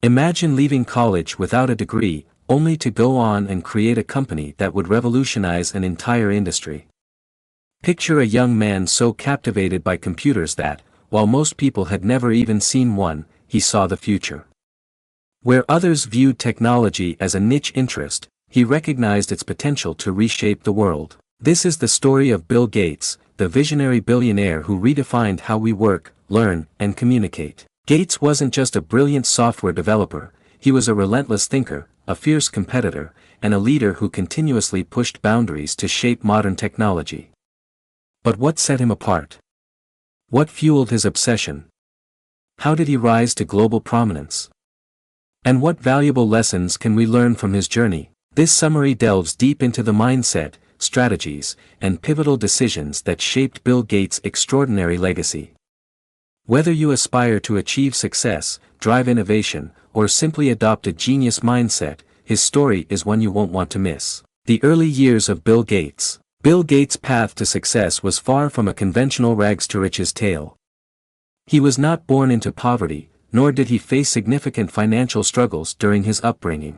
Imagine leaving college without a degree, only to go on and create a company that would revolutionize an entire industry. Picture a young man so captivated by computers that, while most people had never even seen one, he saw the future. Where others viewed technology as a niche interest, he recognized its potential to reshape the world. This is the story of Bill Gates, the visionary billionaire who redefined how we work, learn, and communicate. Gates wasn't just a brilliant software developer, he was a relentless thinker, a fierce competitor, and a leader who continuously pushed boundaries to shape modern technology. But what set him apart? What fueled his obsession? How did he rise to global prominence? And what valuable lessons can we learn from his journey? This summary delves deep into the mindset, strategies, and pivotal decisions that shaped Bill Gates' extraordinary legacy. Whether you aspire to achieve success, drive innovation, or simply adopt a genius mindset, his story is one you won't want to miss. The early years of Bill Gates. Bill Gates' path to success was far from a conventional rags-to-riches tale. He was not born into poverty, nor did he face significant financial struggles during his upbringing.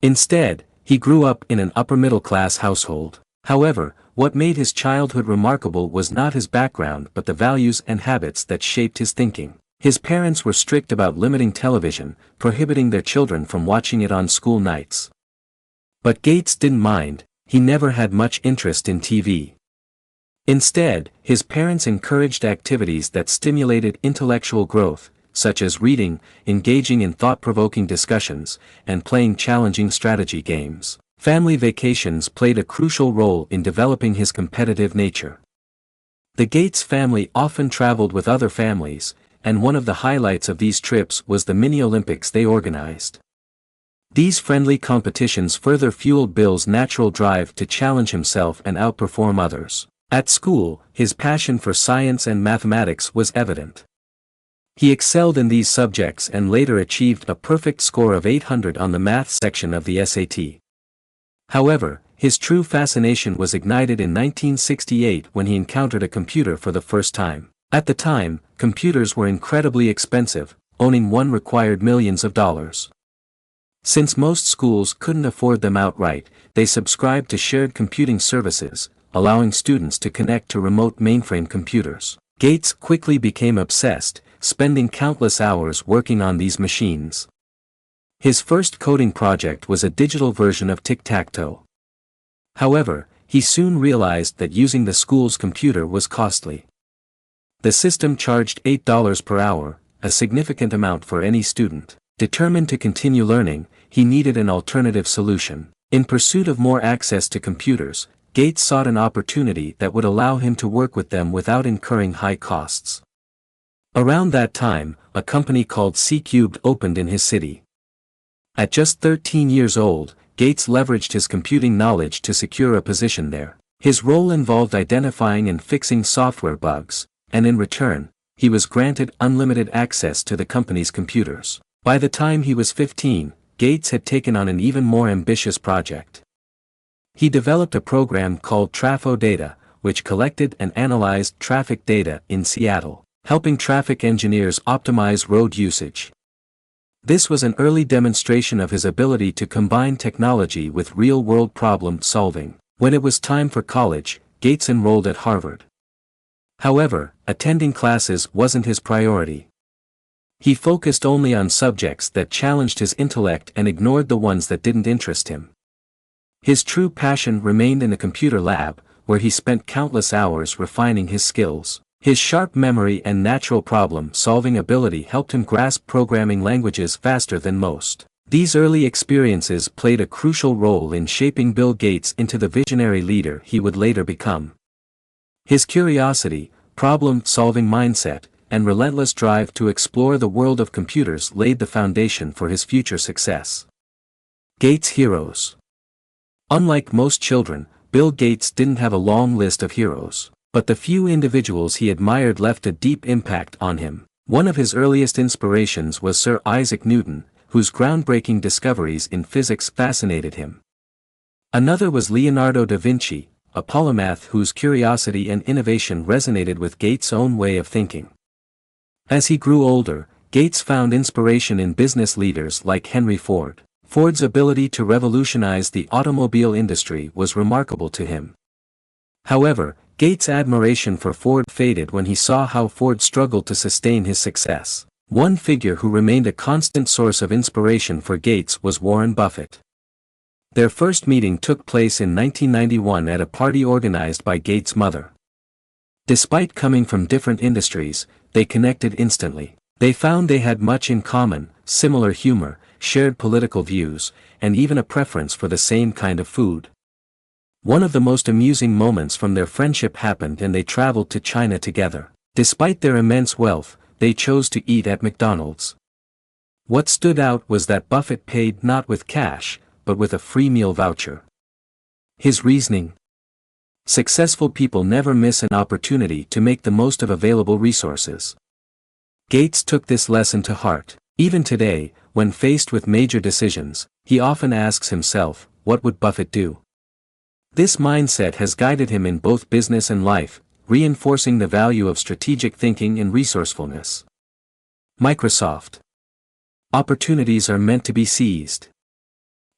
Instead, he grew up in an upper-middle-class household. However, what made his childhood remarkable was not his background but the values and habits that shaped his thinking. His parents were strict about limiting television, prohibiting their children from watching it on school nights. But Gates didn't mind. He never had much interest in TV. Instead, his parents encouraged activities that stimulated intellectual growth, such as reading, engaging in thought-provoking discussions, and playing challenging strategy games. Family vacations played a crucial role in developing his competitive nature. The Gates family often traveled with other families, and one of the highlights of these trips was the mini Olympics they organized. These friendly competitions further fueled Bill's natural drive to challenge himself and outperform others. At school, his passion for science and mathematics was evident. He excelled in these subjects and later achieved a perfect score of 800 on the math section of the SAT. However, his true fascination was ignited in 1968 when he encountered a computer for the first time. At the time, computers were incredibly expensive, owning one required millions of dollars. Since most schools couldn't afford them outright, they subscribed to shared computing services, allowing students to connect to remote mainframe computers. Gates quickly became obsessed, spending countless hours working on these machines. His first coding project was a digital version of tic-tac-toe. However, he soon realized that using the school's computer was costly. The system charged $8 per hour, a significant amount for any student. Determined to continue learning, he needed an alternative solution. In pursuit of more access to computers, Gates sought an opportunity that would allow him to work with them without incurring high costs. Around that time, a company called C-Cubed opened in his city. At just 13 years old, Gates leveraged his computing knowledge to secure a position there. His role involved identifying and fixing software bugs, and in return, he was granted unlimited access to the company's computers. By the time he was 15, Gates had taken on an even more ambitious project. He developed a program called Trafo Data, which collected and analyzed traffic data in Seattle, helping traffic engineers optimize road usage. This was an early demonstration of his ability to combine technology with real-world problem solving. When it was time for college, Gates enrolled at Harvard. However, attending classes wasn't his priority. He focused only on subjects that challenged his intellect and ignored the ones that didn't interest him. His true passion remained in the computer lab, where he spent countless hours refining his skills. His sharp memory and natural problem-solving ability helped him grasp programming languages faster than most. These early experiences played a crucial role in shaping Bill Gates into the visionary leader he would later become. His curiosity, problem-solving mindset, and relentless drive to explore the world of computers laid the foundation for his future success. Gates' heroes. Unlike most children, Bill Gates didn't have a long list of heroes, but the few individuals he admired left a deep impact on him. One of his earliest inspirations was Sir Isaac Newton, whose groundbreaking discoveries in physics fascinated him. Another was Leonardo da Vinci, a polymath whose curiosity and innovation resonated with Gates' own way of thinking. As he grew older, Gates found inspiration in business leaders like Henry Ford. Ford's ability to revolutionize the automobile industry was remarkable to him. However, Gates' admiration for Ford faded when he saw how Ford struggled to sustain his success. One figure who remained a constant source of inspiration for Gates was Warren Buffett. Their first meeting took place in 1991 at a party organized by Gates' mother. Despite coming from different industries, they connected instantly. They found they had much in common, similar humor, shared political views, and even a preference for the same kind of food. One of the most amusing moments from their friendship happened when they traveled to China together. Despite their immense wealth, they chose to eat at McDonald's. What stood out was that Buffett paid not with cash, but with a free meal voucher. His reasoning: successful people never miss an opportunity to make the most of available resources. Gates took this lesson to heart. Even today, when faced with major decisions, he often asks himself, what would Buffett do? This mindset has guided him in both business and life, reinforcing the value of strategic thinking and resourcefulness. Microsoft. Opportunities are meant to be seized.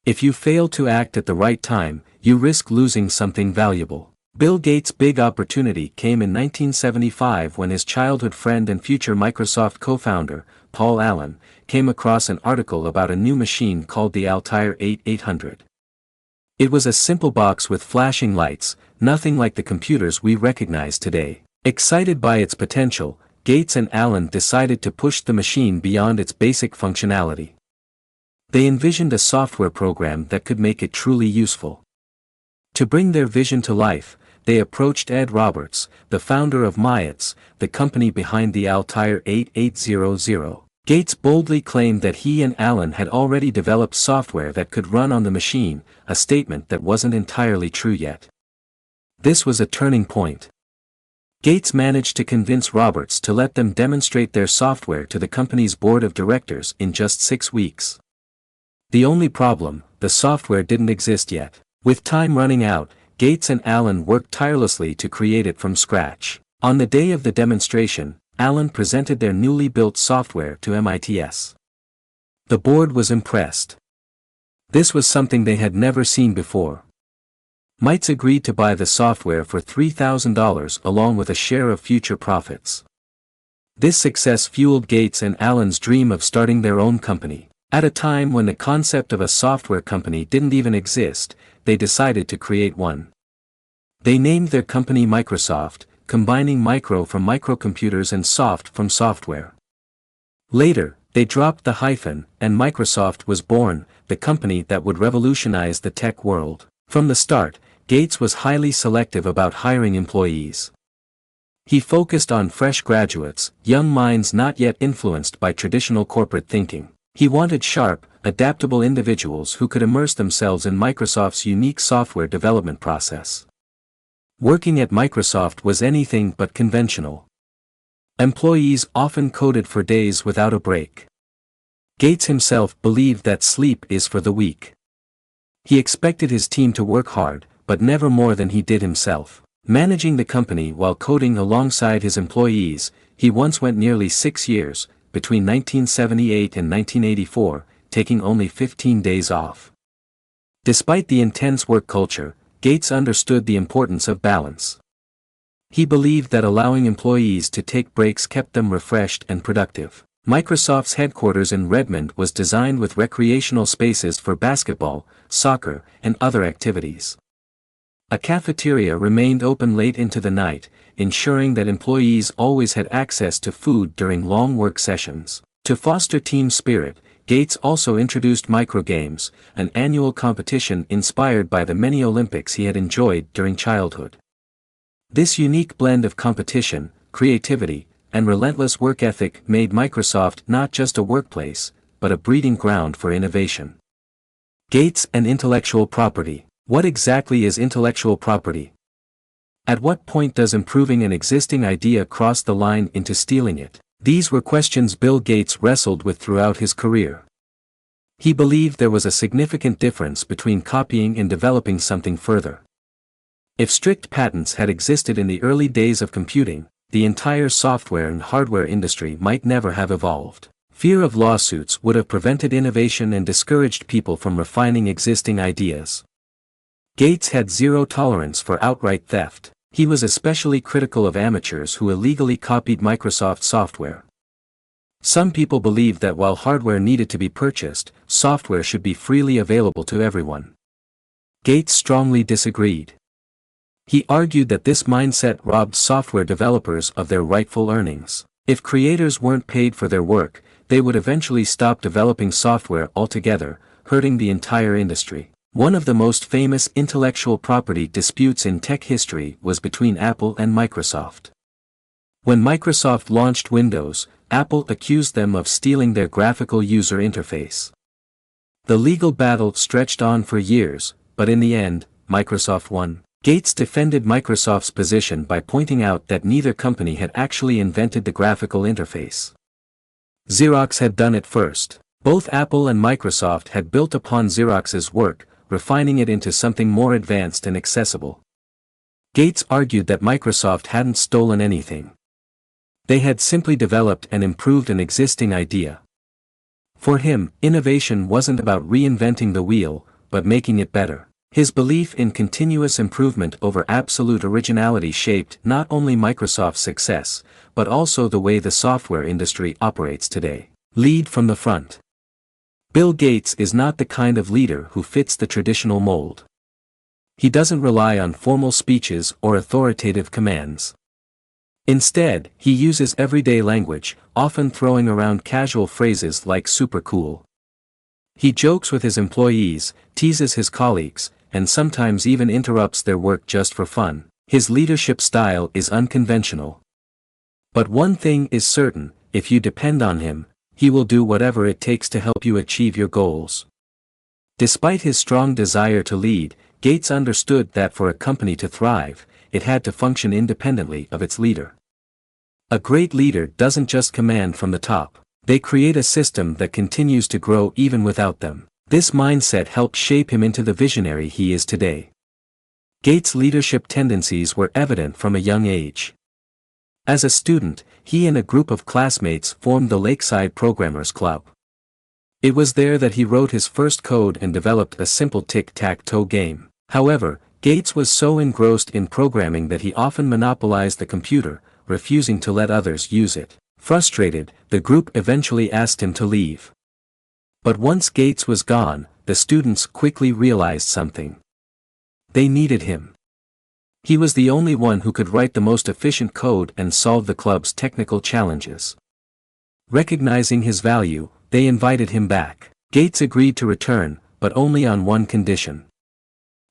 If you fail to act at the right time, you risk losing something valuable. Bill Gates' big opportunity came in 1975 when his childhood friend and future Microsoft co-founder, Paul Allen, came across an article about a new machine called the Altair 8800. It was a simple box with flashing lights, nothing like the computers we recognize today. Excited by its potential, Gates and Allen decided to push the machine beyond its basic functionality. They envisioned a software program that could make it truly useful. To bring their vision to life, they approached Ed Roberts, the founder of Myats, the company behind the Altair 8800. Gates boldly claimed that he and Allen had already developed software that could run on the machine, a statement that wasn't entirely true yet. This was a turning point. Gates managed to convince Roberts to let them demonstrate their software to the company's board of directors in just 6 weeks. The only problem: the software didn't exist yet. With time running out, Gates and Allen worked tirelessly to create it from scratch. On the day of the demonstration, Allen presented their newly built software to MITS. The board was impressed. This was something they had never seen before. MITS agreed to buy the software for $3,000 along with a share of future profits. This success fueled Gates and Allen's dream of starting their own company. At a time when the concept of a software company didn't even exist, they decided to create one. They named their company Microsoft, combining micro from microcomputers and soft from software. Later, they dropped the hyphen, and Microsoft was born, the company that would revolutionize the tech world. From the start, Gates was highly selective about hiring employees. He focused on fresh graduates, young minds not yet influenced by traditional corporate thinking. He wanted sharp, adaptable individuals who could immerse themselves in Microsoft's unique software development process. Working at Microsoft was anything but conventional. Employees often coded for days without a break. Gates himself believed that sleep is for the weak. He expected his team to work hard, but never more than he did himself. Managing the company while coding alongside his employees, he once went nearly 6 years, between 1978 and 1984, taking only 15 days off. Despite the intense work culture, Gates understood the importance of balance. He believed that allowing employees to take breaks kept them refreshed and productive. Microsoft's headquarters in Redmond was designed with recreational spaces for basketball, soccer, and other activities. A cafeteria remained open late into the night, ensuring that employees always had access to food during long work sessions. To foster team spirit, Gates also introduced microgames, an annual competition inspired by the many Olympics he had enjoyed during childhood. This unique blend of competition, creativity, and relentless work ethic made Microsoft not just a workplace, but a breeding ground for innovation. Gates and intellectual property. What exactly is intellectual property? At what point does improving an existing idea cross the line into stealing it? These were questions Bill Gates wrestled with throughout his career. He believed there was a significant difference between copying and developing something further. If strict patents had existed in the early days of computing, the entire software and hardware industry might never have evolved. Fear of lawsuits would have prevented innovation and discouraged people from refining existing ideas. Gates had zero tolerance for outright theft. He was especially critical of amateurs who illegally copied Microsoft software. Some people believed that while hardware needed to be purchased, software should be freely available to everyone. Gates strongly disagreed. He argued that this mindset robbed software developers of their rightful earnings. If creators weren't paid for their work, they would eventually stop developing software altogether, hurting the entire industry. One of the most famous intellectual property disputes in tech history was between Apple and Microsoft. When Microsoft launched Windows, Apple accused them of stealing their graphical user interface. The legal battle stretched on for years, but in the end, Microsoft won. Gates defended Microsoft's position by pointing out that neither company had actually invented the graphical interface. Xerox had done it first. Both Apple and Microsoft had built upon Xerox's work, refining it into something more advanced and accessible. Gates argued that Microsoft hadn't stolen anything. They had simply developed and improved an existing idea. For him, innovation wasn't about reinventing the wheel, but making it better. His belief in continuous improvement over absolute originality shaped not only Microsoft's success, but also the way the software industry operates today. Lead from the front. Bill Gates is not the kind of leader who fits the traditional mold. He doesn't rely on formal speeches or authoritative commands. Instead, he uses everyday language, often throwing around casual phrases like super cool. He jokes with his employees, teases his colleagues, and sometimes even interrupts their work just for fun. His leadership style is unconventional. But one thing is certain, if you depend on him, he will do whatever it takes to help you achieve your goals. Despite his strong desire to lead, Gates understood that for a company to thrive, it had to function independently of its leader. A great leader doesn't just command from the top. They create a system that continues to grow even without them. This mindset helped shape him into the visionary he is today. Gates' leadership tendencies were evident from a young age. As a student, he and a group of classmates formed the Lakeside Programmers Club. It was there that he wrote his first code and developed a simple tic-tac-toe game. However, Gates was so engrossed in programming that he often monopolized the computer, refusing to let others use it. Frustrated, the group eventually asked him to leave. But once Gates was gone, the students quickly realized something. They needed him. He was the only one who could write the most efficient code and solve the club's technical challenges. Recognizing his value, they invited him back. Gates agreed to return, but only on one condition.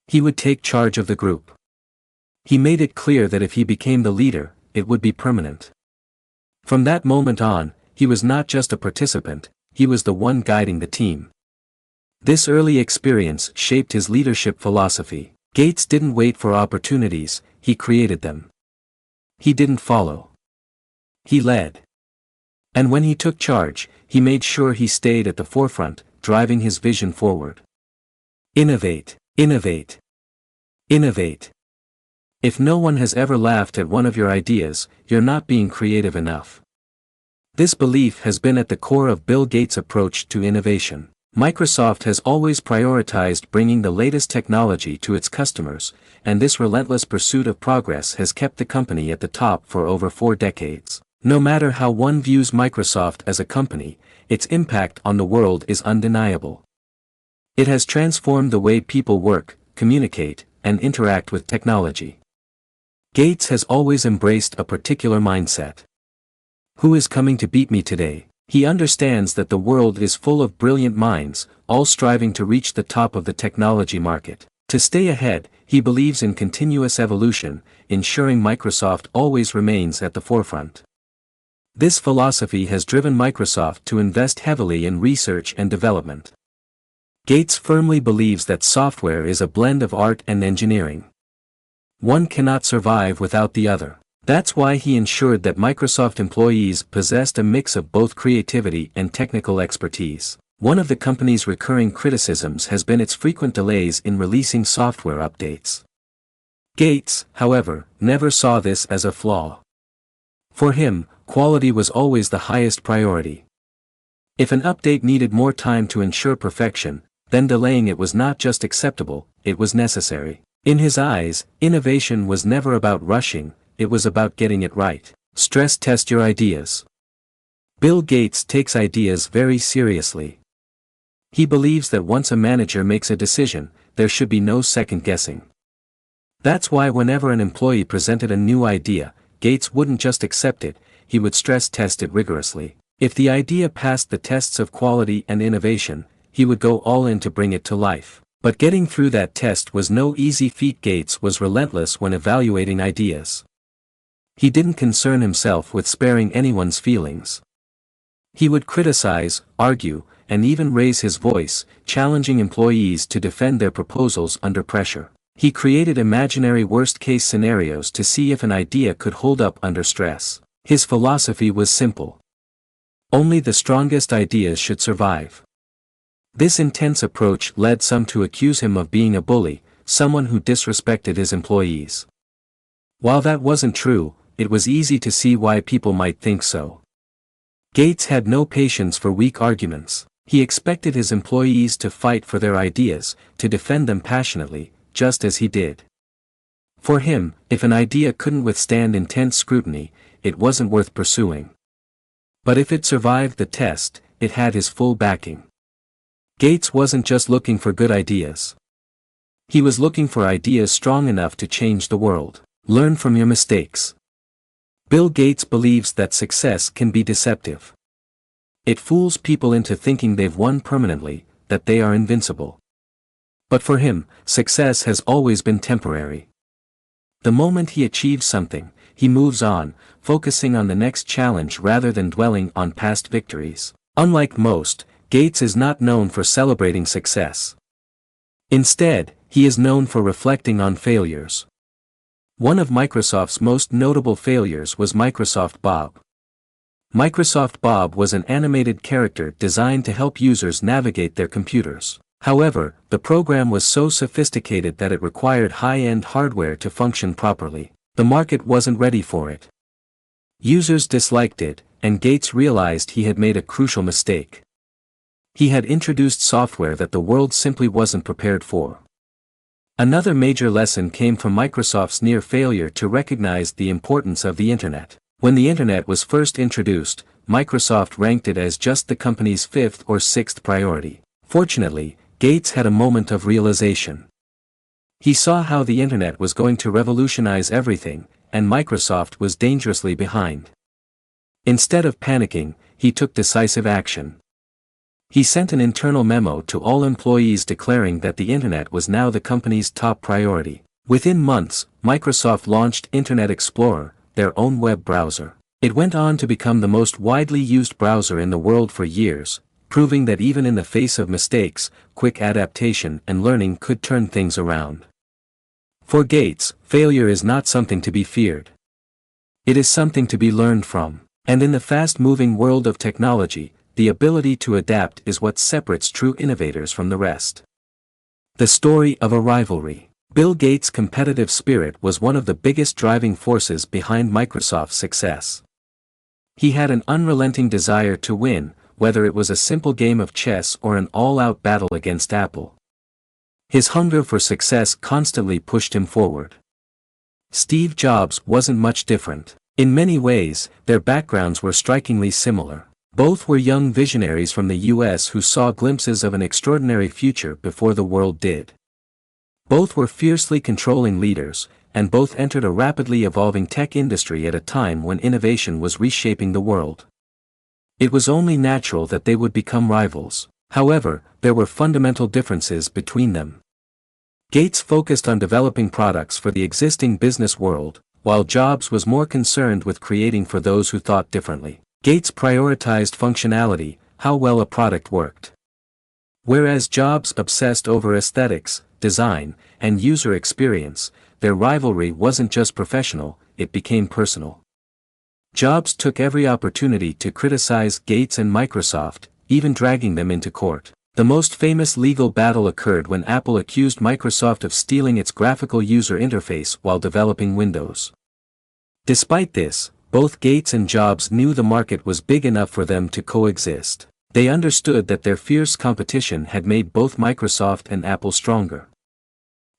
He would take charge of the group. He made it clear that if he became the leader, it would be permanent. From that moment on, he was not just a participant, he was the one guiding the team. This early experience shaped his leadership philosophy. Gates didn't wait for opportunities, he created them. He didn't follow. He led. And when he took charge, he made sure he stayed at the forefront, driving his vision forward. Innovate, innovate, innovate. If no one has ever laughed at one of your ideas, you're not being creative enough. This belief has been at the core of Bill Gates' approach to innovation. Microsoft has always prioritized bringing the latest technology to its customers, and this relentless pursuit of progress has kept the company at the top for over 4 decades. No matter how one views Microsoft as a company, its impact on the world is undeniable. It has transformed the way people work, communicate, and interact with technology. Gates has always embraced a particular mindset. Who is coming to beat me today? He understands that the world is full of brilliant minds, all striving to reach the top of the technology market. To stay ahead, he believes in continuous evolution, ensuring Microsoft always remains at the forefront. This philosophy has driven Microsoft to invest heavily in research and development. Gates firmly believes that software is a blend of art and engineering. One cannot survive without the other. That's why he ensured that Microsoft employees possessed a mix of both creativity and technical expertise. One of the company's recurring criticisms has been its frequent delays in releasing software updates. Gates, however, never saw this as a flaw. For him, quality was always the highest priority. If an update needed more time to ensure perfection, then delaying it was not just acceptable, it was necessary. In his eyes, innovation was never about rushing, it was about getting it right. Stress test your ideas. Bill Gates takes ideas very seriously. He believes that once a manager makes a decision, there should be no second guessing. That's why whenever an employee presented a new idea, Gates wouldn't just accept it, he would stress test it rigorously. If the idea passed the tests of quality and innovation, he would go all in to bring it to life. But getting through that test was no easy feat. Gates was relentless when evaluating ideas. He didn't concern himself with sparing anyone's feelings. He would criticize, argue, and even raise his voice, challenging employees to defend their proposals under pressure. He created imaginary worst-case scenarios to see if an idea could hold up under stress. His philosophy was simple. Only the strongest ideas should survive. This intense approach led some to accuse him of being a bully, someone who disrespected his employees. While that wasn't true, it was easy to see why people might think so. Gates had no patience for weak arguments. He expected his employees to fight for their ideas, to defend them passionately, just as he did. For him, if an idea couldn't withstand intense scrutiny, it wasn't worth pursuing. But if it survived the test, it had his full backing. Gates wasn't just looking for good ideas. He was looking for ideas strong enough to change the world. Learn from your mistakes. Bill Gates believes that success can be deceptive. It fools people into thinking they've won permanently, that they are invincible. But for him, success has always been temporary. The moment he achieves something, he moves on, focusing on the next challenge rather than dwelling on past victories. Unlike most, Gates is not known for celebrating success. Instead, he is known for reflecting on failures. One of Microsoft's most notable failures was Microsoft Bob. Microsoft Bob was an animated character designed to help users navigate their computers. However, the program was so sophisticated that it required high-end hardware to function properly. The market wasn't ready for it. Users disliked it, and Gates realized he had made a crucial mistake. He had introduced software that the world simply wasn't prepared for. Another major lesson came from Microsoft's near failure to recognize the importance of the Internet. When the Internet was first introduced, Microsoft ranked it as just the company's fifth or sixth priority. Fortunately, Gates had a moment of realization. He saw how the Internet was going to revolutionize everything, and Microsoft was dangerously behind. Instead of panicking, he took decisive action. He sent an internal memo to all employees declaring that the Internet was now the company's top priority. Within months, Microsoft launched Internet Explorer, their own web browser. It went on to become the most widely used browser in the world for years, proving that even in the face of mistakes, quick adaptation and learning could turn things around. For Gates, failure is not something to be feared. It is something to be learned from. And in the fast-moving world of technology, the ability to adapt is what separates true innovators from the rest. The story of a rivalry. Bill Gates' competitive spirit was one of the biggest driving forces behind Microsoft's success. He had an unrelenting desire to win, whether it was a simple game of chess or an all-out battle against Apple. His hunger for success constantly pushed him forward. Steve Jobs wasn't much different. In many ways, their backgrounds were strikingly similar. Both were young visionaries from the US who saw glimpses of an extraordinary future before the world did. Both were fiercely controlling leaders, and both entered a rapidly evolving tech industry at a time when innovation was reshaping the world. It was only natural that they would become rivals. However, there were fundamental differences between them. Gates focused on developing products for the existing business world, while Jobs was more concerned with creating for those who thought differently. Gates prioritized functionality, how well a product worked. Whereas Jobs obsessed over aesthetics, design, and user experience, their rivalry wasn't just professional, it became personal. Jobs took every opportunity to criticize Gates and Microsoft, even dragging them into court. The most famous legal battle occurred when Apple accused Microsoft of stealing its graphical user interface while developing Windows. Despite this, both Gates and Jobs knew the market was big enough for them to coexist. They understood that their fierce competition had made both Microsoft and Apple stronger.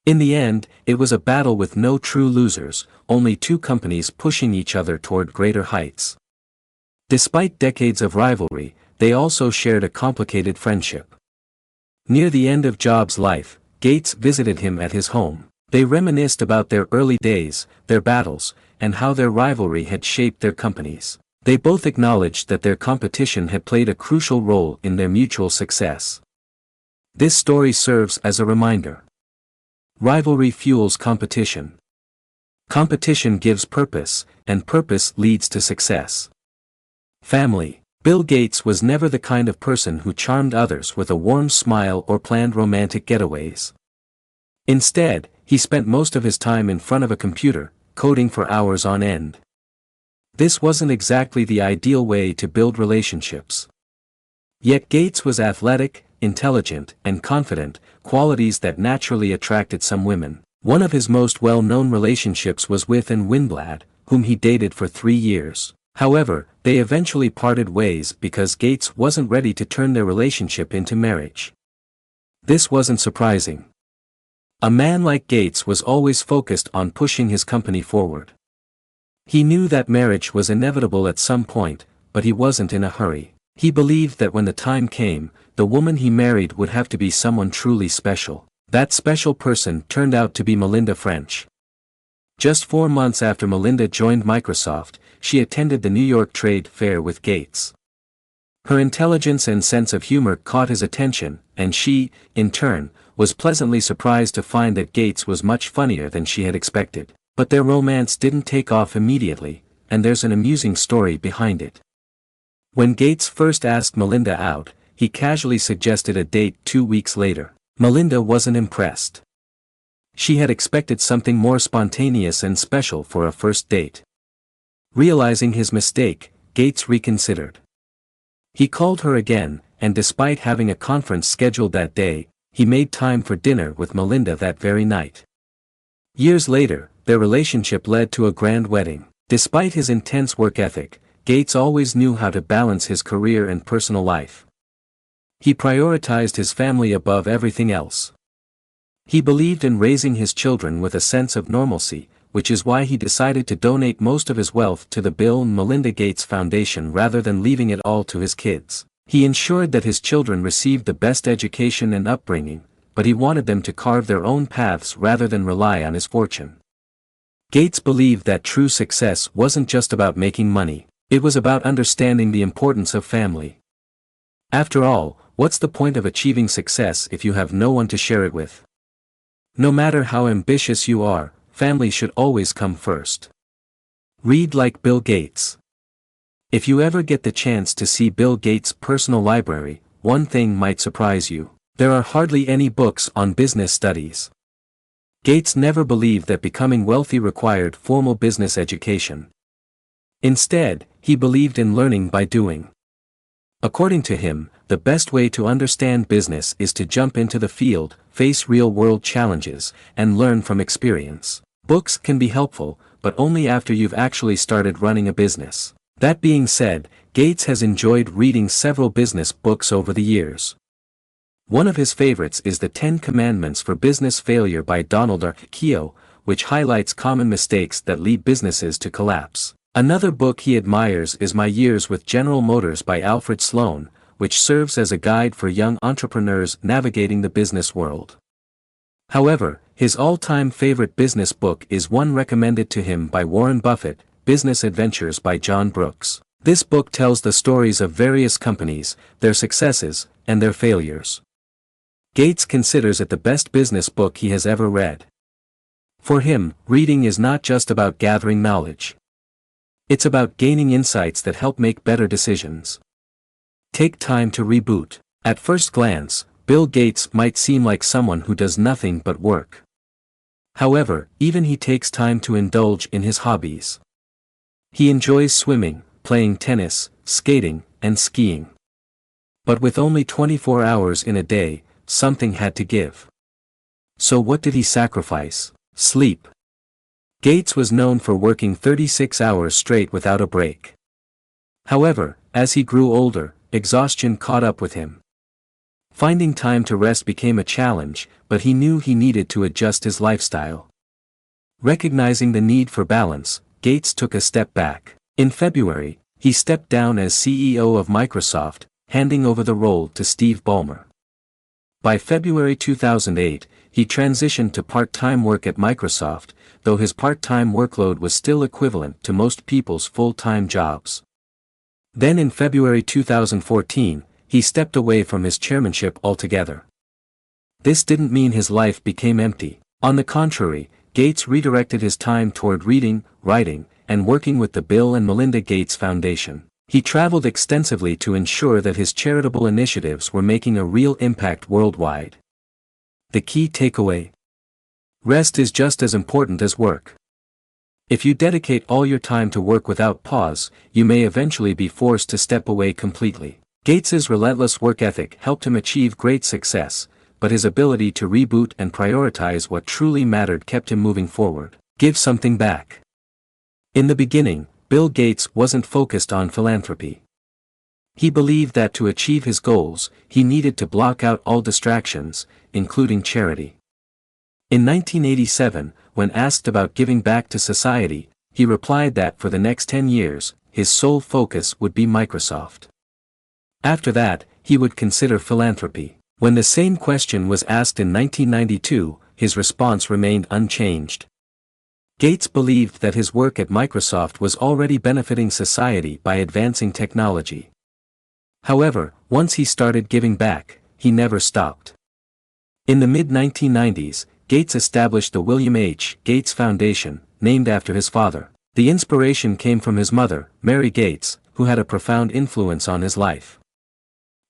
In the end, it was a battle with no true losers, only two companies pushing each other toward greater heights. Despite decades of rivalry, they also shared a complicated friendship. Near the end of Jobs' life, Gates visited him at his home. They reminisced about their early days, their battles, and how their rivalry had shaped their companies. They both acknowledged that their competition had played a crucial role in their mutual success. This story serves as a reminder. Rivalry fuels competition. Competition gives purpose, and purpose leads to success. Family. Bill Gates was never the kind of person who charmed others with a warm smile or planned romantic getaways. Instead, he spent most of his time in front of a computer, coding for hours on end. This wasn't exactly the ideal way to build relationships. Yet Gates was athletic, intelligent, and confident, qualities that naturally attracted some women. One of his most well-known relationships was with Anne Winblad, whom he dated for 3 years. However, they eventually parted ways because Gates wasn't ready to turn their relationship into marriage. This wasn't surprising. A man like Gates was always focused on pushing his company forward. He knew that marriage was inevitable at some point, but he wasn't in a hurry. He believed that when the time came, the woman he married would have to be someone truly special. That special person turned out to be Melinda French. Just 4 months after Melinda joined Microsoft, she attended the New York Trade Fair with Gates. Her intelligence and sense of humor caught his attention, and she, in turn, was pleasantly surprised to find that Gates was much funnier than she had expected. But their romance didn't take off immediately, and there's an amusing story behind it. When Gates first asked Melinda out, he casually suggested a date 2 weeks later. Melinda wasn't impressed. She had expected something more spontaneous and special for a first date. Realizing his mistake, Gates reconsidered. He called her again, and despite having a conference scheduled that day, he made time for dinner with Melinda that very night. Years later, their relationship led to a grand wedding. Despite his intense work ethic, Gates always knew how to balance his career and personal life. He prioritized his family above everything else. He believed in raising his children with a sense of normalcy, which is why he decided to donate most of his wealth to the Bill and Melinda Gates Foundation rather than leaving it all to his kids. He ensured that his children received the best education and upbringing, but he wanted them to carve their own paths rather than rely on his fortune. Gates believed that true success wasn't just about making money, it was about understanding the importance of family. After all, what's the point of achieving success if you have no one to share it with? No matter how ambitious you are, family should always come first. Read like Bill Gates. If you ever get the chance to see Bill Gates' personal library, one thing might surprise you. There are hardly any books on business studies. Gates never believed that becoming wealthy required formal business education. Instead, he believed in learning by doing. According to him, the best way to understand business is to jump into the field, face real-world challenges, and learn from experience. Books can be helpful, but only after you've actually started running a business. That being said, Gates has enjoyed reading several business books over the years. One of his favorites is The 10 Commandments for Business Failure by Donald R. Keough, which highlights common mistakes that lead businesses to collapse. Another book he admires is My Years with General Motors by Alfred Sloan, which serves as a guide for young entrepreneurs navigating the business world. However, his all-time favorite business book is one recommended to him by Warren Buffett, Business Adventures by John Brooks. This book tells the stories of various companies, their successes, and their failures. Gates considers it the best business book he has ever read. For him, reading is not just about gathering knowledge. It's about gaining insights that help make better decisions. Take time to reboot. At first glance, Bill Gates might seem like someone who does nothing but work. However, even he takes time to indulge in his hobbies. He enjoys swimming, playing tennis, skating, and skiing. But with only 24 hours in a day, something had to give. So what did he sacrifice? Sleep. Gates was known for working 36 hours straight without a break. However, as he grew older, exhaustion caught up with him. Finding time to rest became a challenge, but he knew he needed to adjust his lifestyle. Recognizing the need for balance, Gates took a step back. In February, he stepped down as CEO of Microsoft, handing over the role to Steve Ballmer. By February 2008, he transitioned to part-time work at Microsoft, though his part-time workload was still equivalent to most people's full-time jobs. Then in February 2014, he stepped away from his chairmanship altogether. This didn't mean his life became empty. On the contrary, Gates redirected his time toward reading, writing, and working with the Bill and Melinda Gates Foundation. He traveled extensively to ensure that his charitable initiatives were making a real impact worldwide. The key takeaway: rest is just as important as work. If you dedicate all your time to work without pause, you may eventually be forced to step away completely. Gates's relentless work ethic helped him achieve great success, but his ability to reboot and prioritize what truly mattered kept him moving forward. Give something back. In the beginning, Bill Gates wasn't focused on philanthropy. He believed that to achieve his goals, he needed to block out all distractions, including charity. In 1987, when asked about giving back to society, he replied that for the next 10 years, his sole focus would be Microsoft. After that, he would consider philanthropy. When the same question was asked in 1992, his response remained unchanged. Gates believed that his work at Microsoft was already benefiting society by advancing technology. However, once he started giving back, he never stopped. In the mid-1990s, Gates established the William H. Gates Foundation, named after his father. The inspiration came from his mother, Mary Gates, who had a profound influence on his life.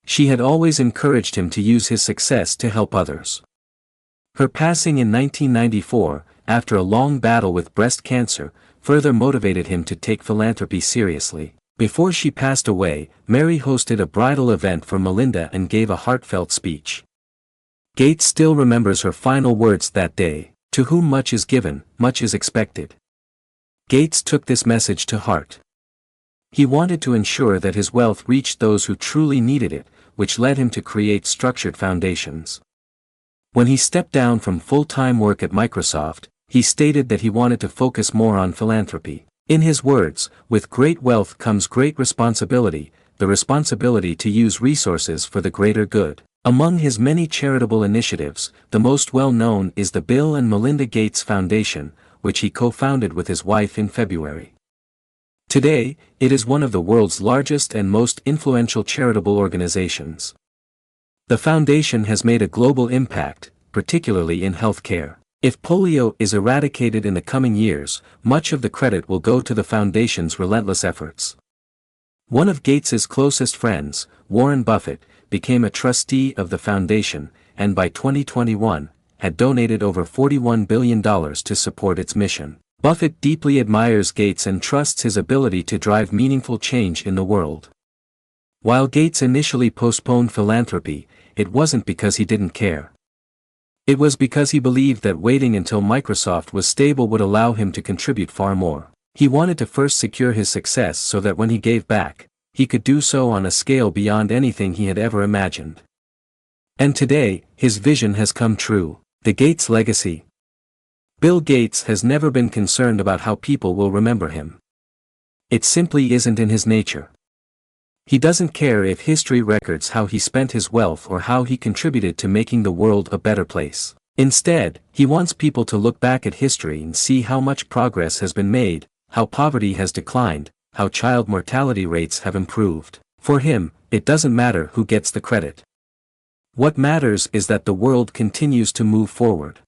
She had always encouraged him to use his success to help others. Her passing in 1994, after a long battle with breast cancer, further motivated him to take philanthropy seriously. Before she passed away, Mary hosted a bridal event for Melinda and gave a heartfelt speech. Gates still remembers her final words that day: "To whom much is given, much is expected." Gates took this message to heart. He wanted to ensure that his wealth reached those who truly needed it, which led him to create structured foundations. When he stepped down from full-time work at Microsoft, he stated that he wanted to focus more on philanthropy. In his words, "With great wealth comes great responsibility, the responsibility to use resources for the greater good." Among his many charitable initiatives, the most well-known is the Bill and Melinda Gates Foundation, which he co-founded with his wife in February. Today, it is one of the world's largest and most influential charitable organizations. The foundation has made a global impact, particularly in healthcare. If polio is eradicated in the coming years, much of the credit will go to the foundation's relentless efforts. One of Gates's closest friends, Warren Buffett, became a trustee of the foundation, and by 2021, had donated over $41 billion to support its mission. Buffett deeply admires Gates and trusts his ability to drive meaningful change in the world. While Gates initially postponed philanthropy, it wasn't because he didn't care. It was because he believed that waiting until Microsoft was stable would allow him to contribute far more. He wanted to first secure his success so that when he gave back, he could do so on a scale beyond anything he had ever imagined. And today, his vision has come true. The Gates legacy. Bill Gates has never been concerned about how people will remember him. It simply isn't in his nature. He doesn't care if history records how he spent his wealth or how he contributed to making the world a better place. Instead, he wants people to look back at history and see how much progress has been made, how poverty has declined, how child mortality rates have improved. For him, it doesn't matter who gets the credit. What matters is that the world continues to move forward.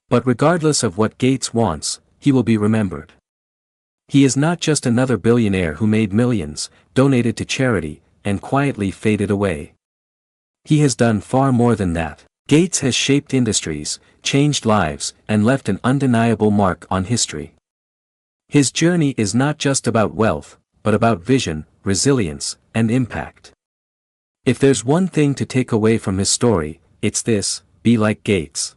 But regardless of what Gates wants, he will be remembered. He is not just another billionaire who made millions, donated to charity, and quietly faded away. He has done far more than that. Gates has shaped industries, changed lives, and left an undeniable mark on history. His journey is not just about wealth, but about vision, resilience, and impact. If there's one thing to take away from his story, it's this: be like Gates.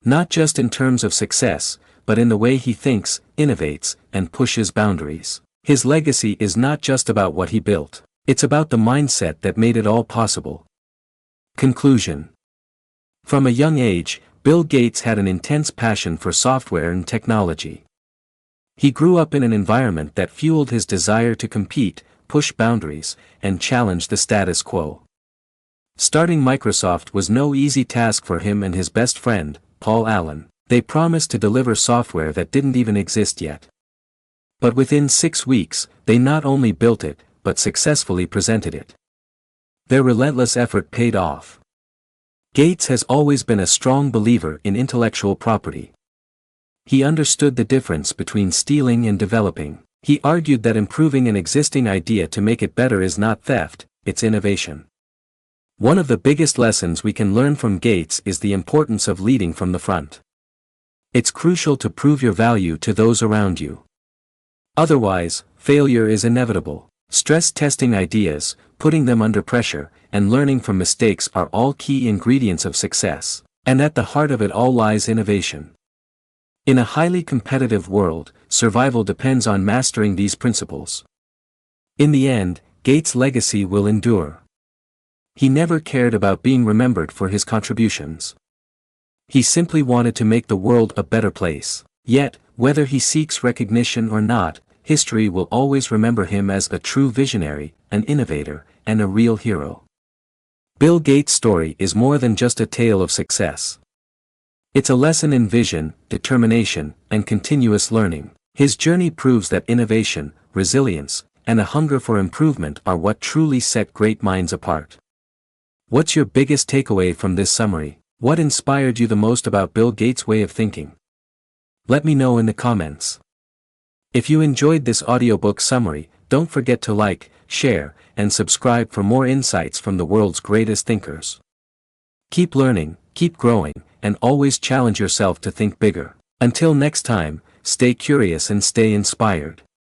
Not just in terms of success, but in the way he thinks, innovates, and pushes boundaries. His legacy is not just about what he built. It's about the mindset that made it all possible. Conclusion. From a young age, Bill Gates had an intense passion for software and technology. He grew up in an environment that fueled his desire to compete, push boundaries, and challenge the status quo. Starting Microsoft was no easy task for him and his best friend, Paul Allen. They promised to deliver software that didn't even exist yet. But within 6 weeks, they not only built it, but successfully presented it. Their relentless effort paid off. Gates has always been a strong believer in intellectual property. He understood the difference between stealing and developing. He argued that improving an existing idea to make it better is not theft, it's innovation. One of the biggest lessons we can learn from Gates is the importance of leading from the front. It's crucial to prove your value to those around you. Otherwise, failure is inevitable. Stress testing ideas, putting them under pressure, and learning from mistakes are all key ingredients of success, and at the heart of it all lies innovation. In a highly competitive world, survival depends on mastering these principles. In the end, Gates' legacy will endure. He never cared about being remembered for his contributions. He simply wanted to make the world a better place. Yet, whether he seeks recognition or not, history will always remember him as a true visionary, an innovator, and a real hero. Bill Gates' story is more than just a tale of success. It's a lesson in vision, determination, and continuous learning. His journey proves that innovation, resilience, and a hunger for improvement are what truly set great minds apart. What's your biggest takeaway from this summary? What inspired you the most about Bill Gates' way of thinking? Let me know in the comments. If you enjoyed this audiobook summary, don't forget to like, share, and subscribe for more insights from the world's greatest thinkers. Keep learning, keep growing, and always challenge yourself to think bigger. Until next time, stay curious and stay inspired.